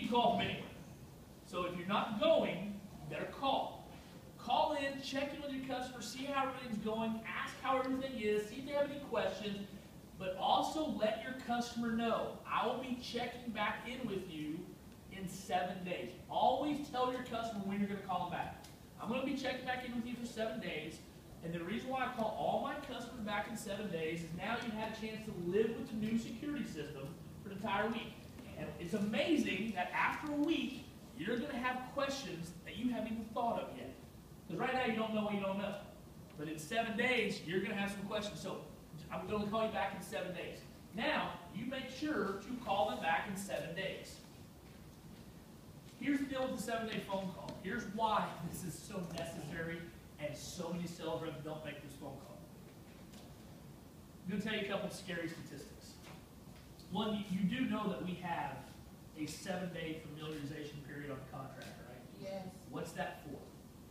can call from anywhere. So if you're not going, you better call. Call in, check in with your customer, see how everything's going, ask how everything is, see if they have any questions, but also let your customer know, I will be checking back in with you in 7 days. Always tell your customer when you're going to call them back. I'm going to be checking back in with you for 7 days, and the reason why I call all my customers back in 7 days is now you've had a chance to live with the new security system for an entire week. And it's amazing that after a week, you're going to have questions that you haven't even thought of yet. Because right now you don't know what you don't know. But in 7 days, you're going to have some questions. So I'm going to call you back in 7 days. Now, you make sure to call them back in 7 days. Here's the deal with the 7-day phone call. Here's why this is so necessary and so many sales reps don't make this phone call. I'm going to tell you a couple of scary statistics. One, you do know that we have a 7-day familiarization period on the contract, right? Yes. What's that for?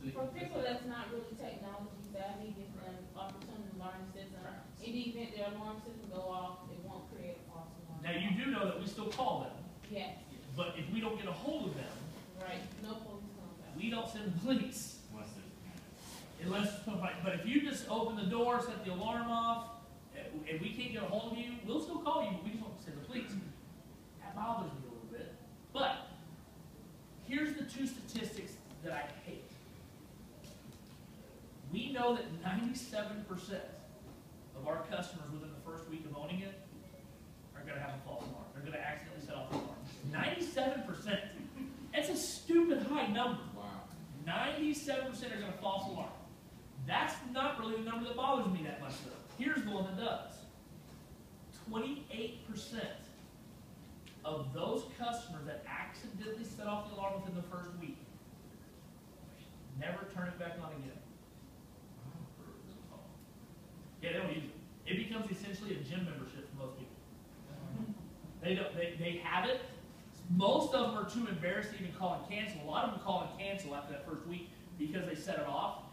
For people that's not really technology savvy, give them opportunity to learn the system. In the event their alarm system go off, it won't create a false alarm. Now you do know that we still call them. Yes. But if we don't get a hold of them, Right. No police comes out. we don't send the police. But if you just open the door, set the alarm off, and we can't get a hold of you, we'll still call you, but we just won't send the police. That bothers me a little bit. But here's the two statistics that I hate. We know that 97% of our customers within the first week of owning it are going to have a false alarm. They're going to accidentally set off the alarm. 97%. That's a stupid high number. Wow. 97% are going to false alarm. That's not really the number that bothers me that much, though. Here's the one that does. 28% of those customers that accidentally set off the alarm within the first week never turn it back on again. Yeah, they don't use it. It becomes essentially a gym membership for most people. They have it. Most of them are too embarrassed to even call and cancel. A lot of them call and cancel after that first week because they set it off.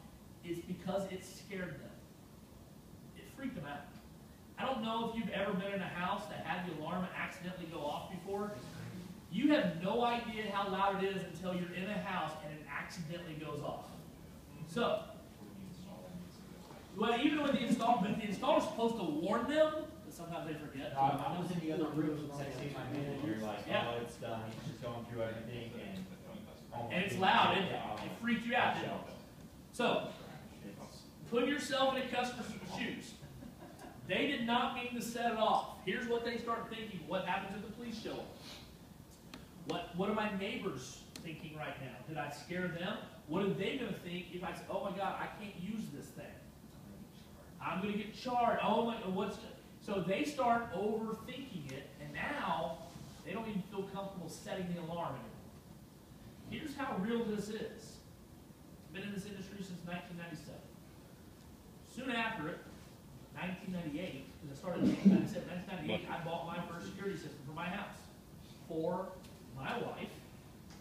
It's because it scared them. It freaked them out. I don't know if you've ever been in a house that had the alarm accidentally go off before. You have no idea how loud it is until you're in a house and it accidentally goes off. So, well, even with the installer, but the installer's supposed to warn them, but sometimes they forget. I was in the other room texting my manager, like, Yeah. oh, it's done. He's just going through everything, And it's loud, isn't it? It freaked you out, didn't it? So, put yourself in a customer's shoes. They did not mean to set it off. Here's what they start thinking. What happens if the police show up? What are my neighbors thinking right now? Did I scare them? What are they going to think if I say, oh my God, I can't use this thing? I'm going to get charged. Oh my, so they start overthinking it, and now they don't even feel comfortable setting the alarm anymore. Here's how real this is. I've been in this industry since 1997. Soon after it, 1998, because I started in 1998, I bought my first security system for my house for my wife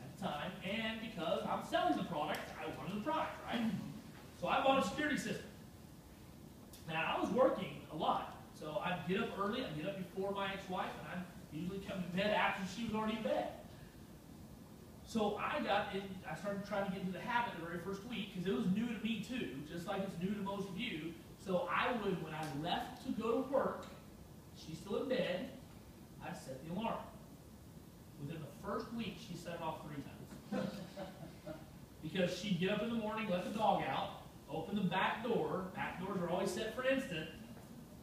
at the time, and because I'm selling the product, I wanted the product, right? So I bought a security system. Now, I was working a lot, so I'd get up early, I'd get up before my ex-wife, and I'd usually come to bed after she was already in bed. So I started trying to get into the habit the very first week, because it was new to me too, just like it's new to most of you. So I would, when I left to go to work, she's still in bed, I'd set the alarm. Within the first week, she set it off 3 times. Because she'd get up in the morning, let the dog out, open the back door. Back doors are always set for instant.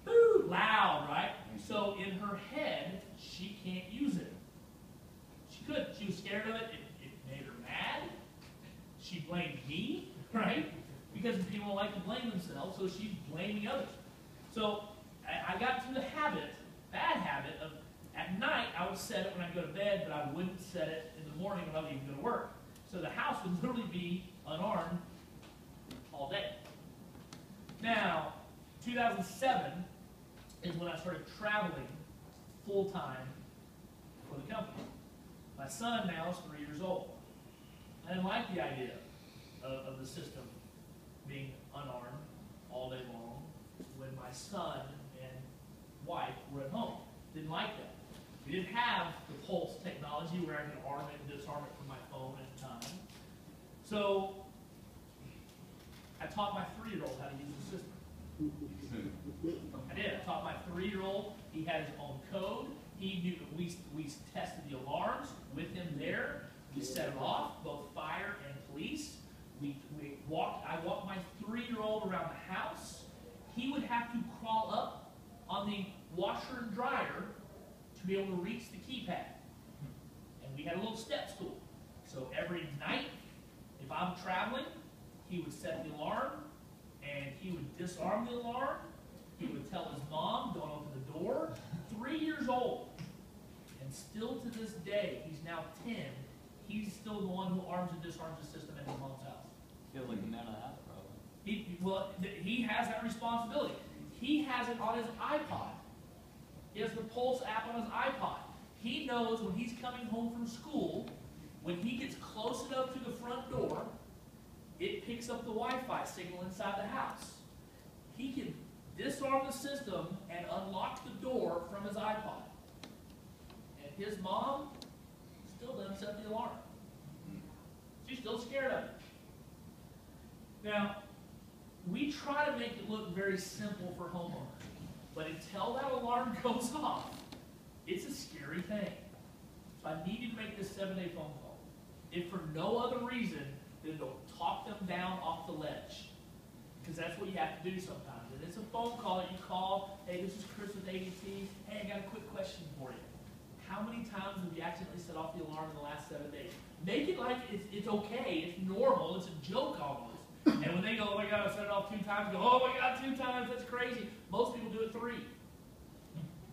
Boo! Loud, right? So in her head, she can't use it. She couldn't. She was scared of it. It made her mad. She blamed me, right? Because people like to blame themselves, so she's blaming others. So I got into the habit, bad habit, of at night I would set it when I go to bed, but I wouldn't set it in the morning when I would even go to work. So the house would literally be unarmed all day. Now, 2007 is when I started traveling full-time for the company. My son now is 3 years old. I didn't like the idea of the system being unarmed all day long when my son and wife were at home. Didn't like that. We didn't have the pulse technology where I could arm it and disarm it from my phone at the time. So I taught my 3-year-old how to use the system. I did. I taught my 3-year-old. He had his own code. He knew. We tested the alarms with him there. We set it off, both fire and police. I walked my 3-year-old around the house. He would have to crawl up on the washer and dryer to be able to reach the keypad. And we had a little step stool. So every night, if I'm traveling, he would set the alarm, and he would disarm the alarm. He would tell his mom, don't open the door. 3 years old. And still to this day, he's now 10, he's still the one who arms and disarms the system at his mom's house. Feels like a man of the house, probably. He has that responsibility. He has it on his iPod. He has the Pulse app on his iPod. He knows when he's coming home from school, when he gets close enough to the front door, it picks up the Wi-Fi signal inside the house. He can disarm the system and unlock the door from his iPod. And his mom still doesn't set the alarm. She's still scared of it. Now, we try to make it look very simple for homeowners, but until that alarm goes off, it's a scary thing. So I need you to make this 7-day phone call. If for no other reason than to talk them down off the ledge. Because that's what you have to do sometimes. And it's a phone call that you call, hey, this is Chris with ADT. Hey, I got a quick question for you. How many times have you accidentally set off the alarm in the last 7 days? Make it like it's okay, it's normal, it's a joke almost. And when they go, oh my God, I set it off 2 times, go, oh my God, 2 times, that's crazy. Most people do it 3.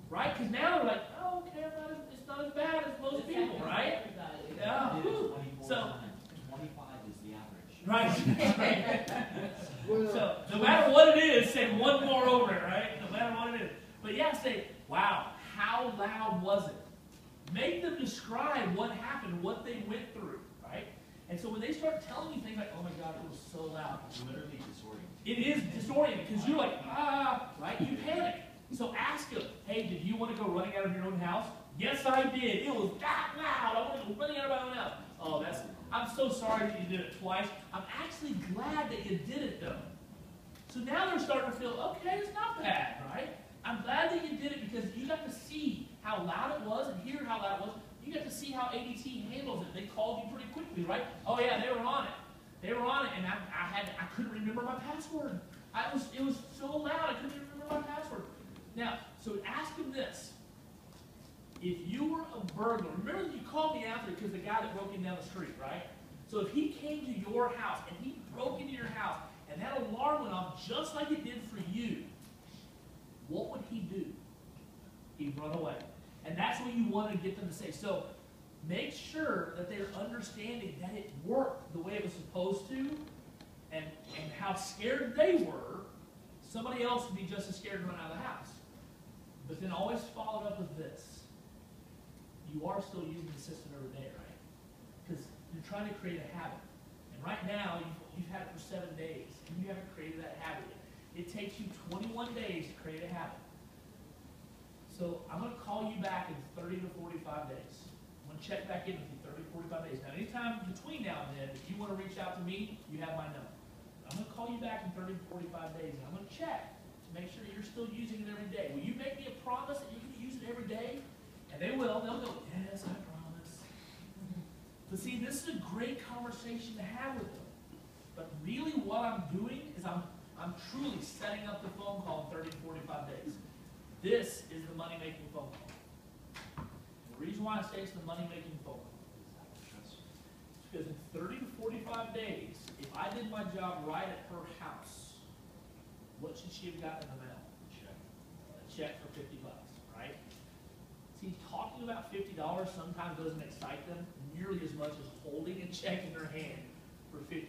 Right? Because now they're like, oh, okay, it's not as bad as most people, right? Yeah. So, 25 is the average. right. So, no matter what it is, say one more over it, right? No matter what it is. But yeah, say, wow, how loud was it? Make them describe what happened, what they went through, right? And so when they start telling you things like, oh my God, it was so loud. It's literally disorienting. It is disorienting because you're like, right? You panic. So ask them, hey, did you want to go running out of your own house? Yes, I did. It was that loud. I want to go running out of my own house. Oh, I'm so sorry that you did it twice. I'm actually glad that you did it, though. So now they're starting to feel, okay, it's not bad, right? I'm glad that you did it because you got to see how loud it was and hear how loud it was. You got to see how ADT handles it. They called you pretty quickly, right? Oh, yeah, they were on it. They were on it, and I couldn't remember my password. It was so loud, I couldn't even remember my password. Now, so ask them this. If you were a burglar, remember you called me after because the guy that broke in down the street, right? So if he came to your house and he broke into your house and that alarm went off just like it did for you, what would he do? He'd run away. And that's what you want to get them to say. So make sure that they're understanding that it worked the way it was supposed to and how scared they were. Somebody else would be just as scared to run out of the house. But then always follow it up with this. You are still using the system every day, right? Because you're trying to create a habit. And right now, you've had it for 7 days, and you haven't created that habit yet. It takes you 21 days to create a habit. So I'm going to call you back in 30 to 45 days. I'm going to check back in with you 30 to 45 days. Now, anytime between now and then, if you want to reach out to me, you have my number. I'm going to call you back in 30 to 45 days, and I'm going to check to make sure you're still using it every day. Will you make me a promise that you're going to use it every day? And they will. They'll go, yes, I promise. But see, this is a great conversation to have with them. But really what I'm doing is I'm truly setting up the phone call in 30 to 45 days. This is the money-making phone call. The reason why I say it's the money-making phone call is because in 30 to 45 days, if I did my job right at her house, what should she have gotten in the mail? A check for $50, right? See, talking about $50 sometimes doesn't excite them nearly as much as holding a check in their hand for $50.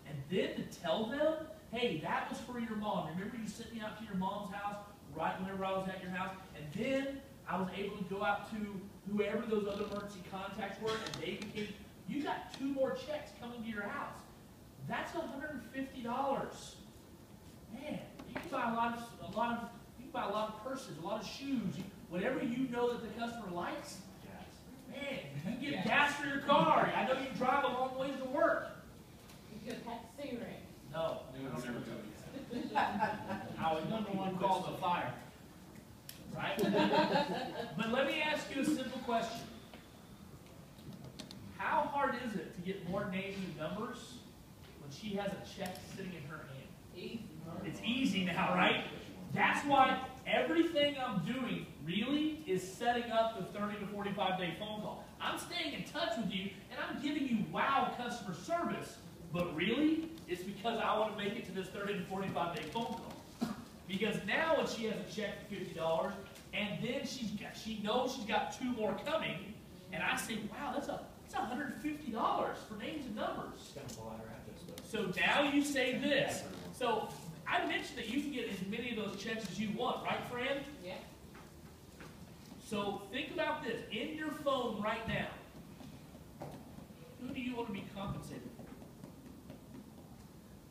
And then to tell them, hey, that was for your mom. Remember you sent me out to your mom's house right whenever I was at your house? And then I was able to go out to whoever those other emergency contacts were, and they became, you got 2 more checks coming to your house. That's $150. Man, you can buy a lot of purses, a lot of shoes. whatever you know that the customer likes, man, you get gas for your car. I know you drive a long ways to work. You could have cigarette. No, I don't ever do that. I was number one called the fire. Right? But let me ask you a simple question. How hard is it to get more names and numbers when she has a check sitting in her hand? Easy. It's easy now, right? That's why everything I'm doing really is setting up the 30 to 45-day phone call. I'm staying in touch with you, and I'm giving you wow customer service, but really, it's because I want to make it to this 30 to 45-day phone call. Because now when she has a check for $50, and then she knows she's got 2 more coming, and I say, wow, that's $150 for names and numbers. So now you say this. So I mentioned that you can get as many of those checks as you want, right, Fran? Yeah. So think about this. In your phone right now, who do you want to be compensated for?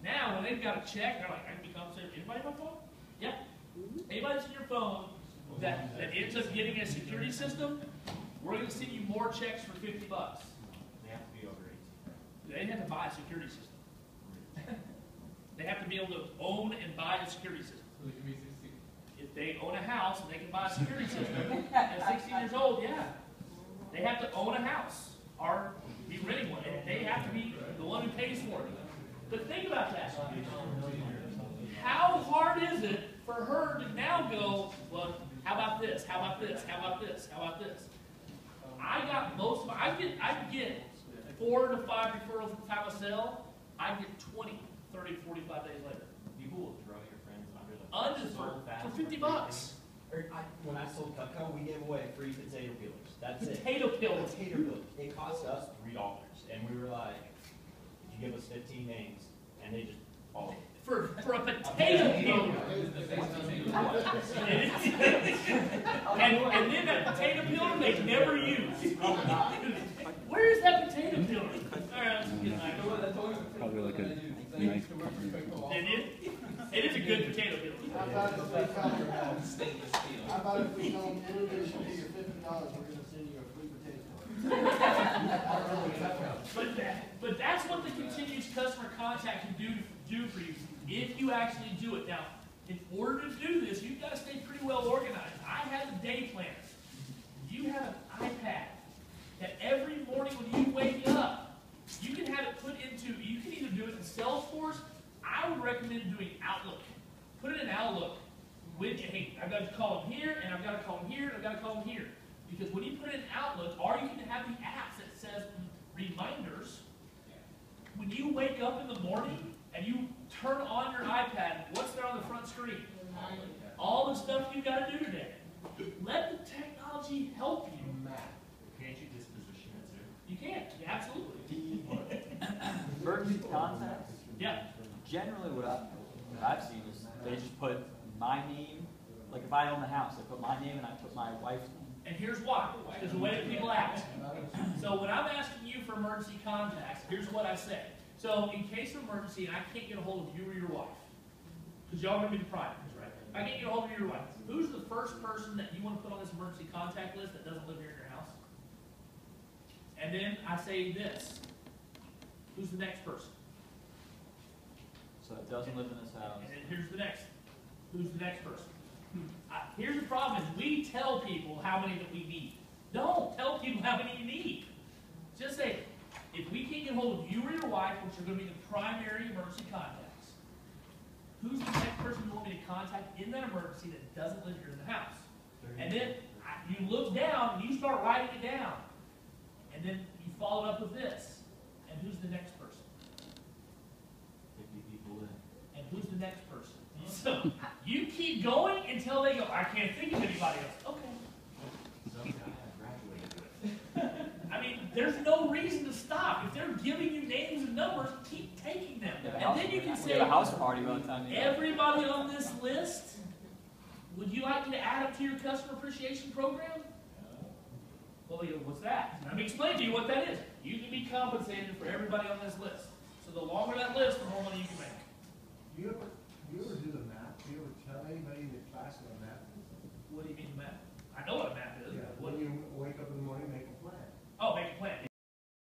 Now, when they've got a check, they're like, I can be compensated. Anybody on my phone? Yep. Anybody that's in your phone that ends up getting a security system, we're going to send you more checks for $50. They have to be over 18. They have to buy a security system. They have to be able to own and buy a security system. So they can be 16. If they own a house and they can buy a security system at 16 years old, yeah. They have to own a house or be renting one. And they have to be the one who pays for it. But think about that. How hard is it for her to now go, well, how about this? How about this? How about this? How about this? I got most of my, I get 4 to 5 referrals at the time of sale. I get 20, 30, 45 days later. People will throw your friends under the For fast $50. When I sold Cutco, we gave away free potato peelers. That's it. Potato peelers. Potato peelers. It cost us $3, and we were like, "You give us 15 names," and they just followed. For a potato peeler. and then that potato peeler they never use. Where is that potato peeler? All right, let's get back. Probably like a knife. It is a good potato peeler. How about if we told in addition to your $50, we're going to send you a free potato? But that's what the continuous customer contact can do for you if you actually do it. Now, in order to do this, you've got to stay pretty well organized. I have a day planner. You have an iPad that every morning when you wake up, you can have it put into, you can either do it in Salesforce. I would recommend doing Outlook. Put it in Outlook. Hey, I've got to call them here, and I've got to call them here, and I've got to call them here. Because when you put it in Outlook, or you can have the apps that says reminders, when you wake up in the morning and you turn on your iPad, what's there on the front screen? All the stuff you've got to do today. Let the technology help you. Can't you disposition it too? You can. Yeah, absolutely. Emergency contacts, Yeah. generally what I've seen is they just put my name, like if I own the house, I put my name and I put my wife's name. And here's why. Because the way that people act. So when I'm asking you for emergency contacts, here's what I say. So in case of emergency and I can't get a hold of you or your wife, because y'all are going to be the primaries, right? If I can't get a hold of you or your wife, who's the first person that you want to put on this emergency contact list that doesn't live here in your house? And then I say this. Who's the next person? So it doesn't live in this house. And then here's the next. Who's the next person? Here's the problem is we tell people how many that we need. Don't tell people how many you need. Just say, if we can't get hold of you or your wife, which are going to be the primary emergency contacts, who's the next person you want me to contact in that emergency that doesn't live here in the house? And then you look down and you start writing it down. And then you follow it up with this. And who's the next person? 50 people in. And who's the next person? So you keep going until they go, I can't think of anybody else. Okay. Some guy graduated. I mean, there's no reason to stop. If they're giving you names and numbers, keep taking them. And then you can We say, have a house party by the time you everybody on this list, would you like me to add them to your customer appreciation program? Well, what's that? Let me explain to you what that is. You can be compensated for everybody on this list. So the longer that list, the more money you can make. Do you ever do the math? Do you ever tell anybody in the class the math? What do you mean math? I know what a map is. Yeah, What, when you wake up in the morning, make a plan. oh, make a plan.